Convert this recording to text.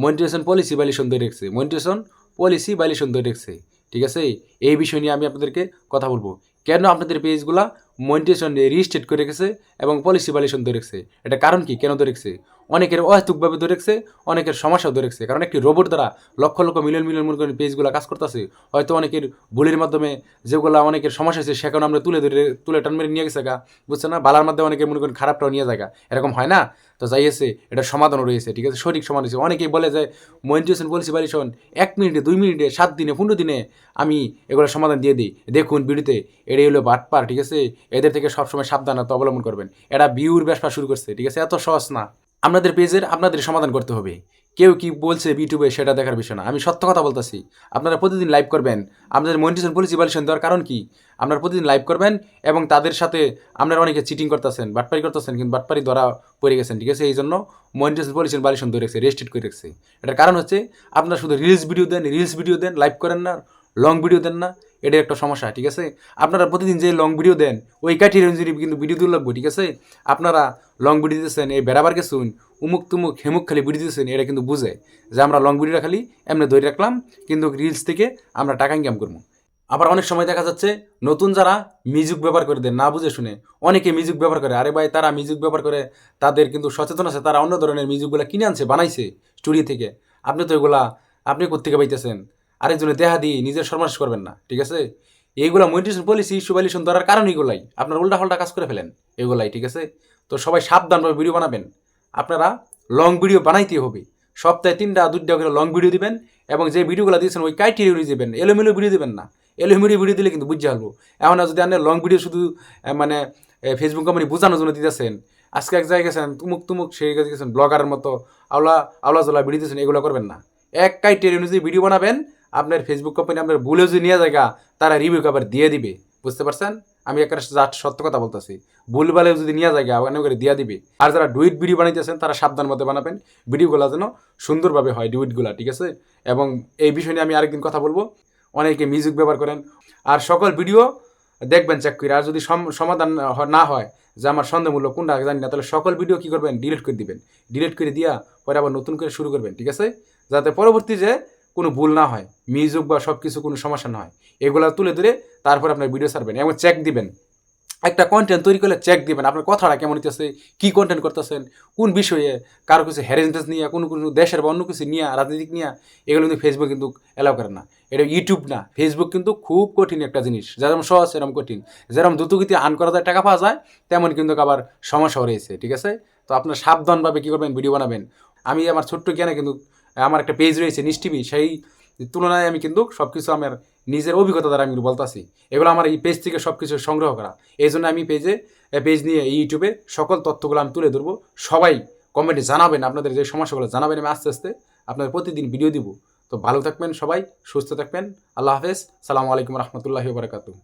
Monetization policy violation ধরে রেখেছে, monetization policy violation ধরে রেখেছে। ঠিক আছে, এই বিষয় নিয়ে আমি আপনাদেরকে কথা বলবো, কেন আপনাদের পেজগুলা মনিটাইজেশন রিস্ট্রিক্ট করে রেখেছে এবং পলিসি ভাইলেশন ধরে রেখেছে। এটা কারণ কি, কেন ধরে রেখেছে? অনেকের অহেতুকভাবে ধরে রেখেছে, অনেকের সমস্যাও ধরে রেখেছে। কারণ একটি রোবট দ্বারা লক্ষ লক্ষ মিলিয়ন মিলিয়ন মনে করেন পেজগুলো কাজ করতেছে, হয়তো অনেকের ভুলের মাধ্যমে যেগুলো অনেকের সমস্যা হয়েছে সেখানে আমরা তুলে টান মেরে নিয়ে গেছে গা, বুঝছে না, বালার মধ্যে অনেকের মনে করেন খারাপটাও নিয়ে যায়, এরকম হয় না? তো যাইয়েছে, এটা সমাধানও রয়েছে। ঠিক আছে, সঠিক সমাধান হয়েছে। অনেকেই বলে যে মনিটাইজেশন পলিসি ভাইলেশন 1 মিনিটে, 2 মিনিটে, 7 দিনে, 15 দিনে আমি এগুলো সমাধান দিয়ে দিই। দেখুন ভিডিওতে, এটাই হলো বাটপার। ঠিক আছে, এদের থেকে সবসময় সাবধানতা অবলম্বন করবেন। এরা ভিউর ব্যবসা শুরু করছে। ঠিক আছে, এত সহজ না। আপনাদের পেজের আপনাদের সমাধান করতে হবে। কেউ কি বলছে ইউটিউবে সেটা দেখার বিষয় না, আমি সত্য কথা বলতেছি। আপনারা প্রতিদিন লাইভ করবেন। আপনাদের মনিটাইজেশন পলিসি ভাইলেশন দেওয়ার কারণ কি? আপনারা প্রতিদিন লাইভ করবেন এবং তাদের সাথে আপনারা অনেকে চিটিং করতেছেন, বাটপারি করতেছেন, কিন্তু বাটপারি ধরা পড়ে গেছেন। ঠিক আছে, এই জন্য মনিটাইজেশন পলিসি ভাইলেশন ধরে রেখেছে, রেস্ট্রিক্ট করে রেখেছে। এটার কারণ হচ্ছে আপনারা শুধু রিলস ভিডিও দেন, লাইভ করেন না, লং ভিডিও দেন না। এটা একটা সমস্যা। ঠিক আছে, আপনারা প্রতিদিন যে লং ভিডিও দেন ওই ক্রাইটেরিয়া অনুযায়ী কিন্তু ভিডিও তুলে লাগবে। ঠিক আছে, আপনারা লং ভিডিও দিতেছেন, এই বেড়াবার গেছুন, উমুক তুমুক হেমুক খালি ভিডিও দিতেছেন, এটা কিন্তু বুঝে যে আমরা লং ভিডিওটা খালি এমনি ধরে রাখলাম, কিন্তু রিলস থেকে আমরা টাকা ইনকাম করবো। আবার অনেক সময় দেখা যাচ্ছে নতুন যারা মিউজিক ব্যবহার করে দেন না বুঝে শুনে, অনেকে মিউজিক ব্যবহার করে। আরে ভাই, তারা মিউজিক ব্যবহার করে, তাদের কিন্তু সচেতন আছে, তারা অন্য ধরনের মিউজিকগুলো কিনে আনছে, বানাইছে স্টুডিও থেকে। আপনি তো এগুলা আপনি কোত্থেকে পাইতেছেন? আরেকজনের দেহা দিয়ে নিজের সর্বনাশ করবেন না। ঠিক আছে, এইগুলা মনিটাইজেশন পলিসি ইস্যু ভাইলেশন ধরার কারণ এগুলাই, আপনার উল্টা পাল্টা কাজ করে ফেলেন এগুলাই। ঠিক আছে, তো সবাই সাবধানভাবে ভিডিও বানাবেন। আপনারা লং ভিডিও বানাইতে হবে, সপ্তাহে 3টা 2টা করে লং ভিডিও দিবেন এবং যে ভিডিওগুলো দিয়েছেন ওই ক্রাইটেরিয়া অনুযায়ী দিবেন, এলোমেলো ভিডিও দিবেন না। এলোমেলো ভিডিও দিলে কিন্তু বুঝতে পারবো। এখন যদি আপনি লং ভিডিও শুধু মানে ফেসবুক কোম্পানি বোঝানোর জন্য দিতেছেন, আজকে এক জায়গায় গেছেন তুমুক তুমুক, সেই গেছেন ব্লগারের মতো আওলা আওলা জলা ভিডিও দিয়েছেন, এগুলো করবেন না। এক ক্রাইটেরিয়া অনুযায়ী ভিডিও বানাবেন। আপনার ফেসবুক কোম্পানি আপনার ভুলে যদি নিয়ে জায়গা, তারা রিভিউ কভার দিয়ে দিবে। বুঝতে পারছেন? আমি একটা সত্য কথা বলতেছি। ভুলভালে যদি নিয়ে জায়গা অনেক করে দিয়ে দিবে। আর যারা ডুইট ভিডিও বানাইতেছেন তারা সাবধান মতো বানাবেন, ভিডিওগুলো যেন সুন্দরভাবে হয় ডুইটগুলো। ঠিক আছে, এবং এই বিষয় নিয়ে আমি আরেকদিন কথা বলবো। অনেকে মিউজিক ব্যবহার করেন, আর সকল ভিডিও দেখবেন চেক করে। আর যদি সমাধান না হয় যে আমার সন্দেহমূলক কোনটা জানি না, তাহলে সকল ভিডিও কী করবেন, ডিলিট করে দিবেন। ডিলিট করে দিয়া পরে আবার নতুন করে শুরু করবেন। ঠিক আছে, যাতে পরবর্তী যে কোনো ভুল না হয়, মিউজিক বা সব কিছু কোনো সমস্যা না হয়, এগুলো তুলে ধরে তারপর আপনার ভিডিও ছাড়বেন এবং চেক দিবেন। একটা কন্টেন্ট তৈরি করলে চেক দিবেন, আপনার কথাটা কেমন হইতেছে, কী কন্টেন্ট করতেছেন, কোন বিষয়ে, কারো কিছু হ্যারেসমেন্ট নিয়ে, কোনো দেশের বা অন্য কিছু নিয়ে, রাজনীতিক নিয়ে, এগুলো কিন্তু ফেসবুক কিন্তু অ্যালাউ করে না। এটা ইউটিউব না, ফেসবুক কিন্তু খুব কঠিন একটা জিনিস, যেরকম সহজ সেরকম কঠিন। যেরকম দ্রুতগতি আর্ন করা যায়, টাকা পাওয়া যায়, তেমন কিন্তু আবার সমস্যাও রয়েছে। ঠিক আছে, তো আপনার সাবধানভাবে কী করবেন, ভিডিও বানাবেন। আমি আমার ছোট্ট জ্ঞানে কিন্তু আমার একটা পেজ রয়েছে নিশ টিভি, সেই তুলনায় আমি কিন্তু সব কিছু আমার নিজের অভিজ্ঞতা দ্বারা আমি বলতেছি। এগুলো আমার এই পেজ থেকে সব কিছু সংগ্রহ করা। এই জন্য আমি পেজ নিয়ে ইউটিউবে সকল তথ্যগুলো আমি তুলে ধরবো। সবাই কমেন্টে জানাবেন, আপনাদের যে সমস্যাগুলো জানাবেন, আমি আস্তে আস্তে আপনাদের প্রতিদিন ভিডিও দিব। তো ভালো থাকবেন সবাই, সুস্থ থাকবেন। আল্লাহ হাফেজ, সালামু আলাইকুম রহমতুল্লাহি ওয়া বারাকাতুহু।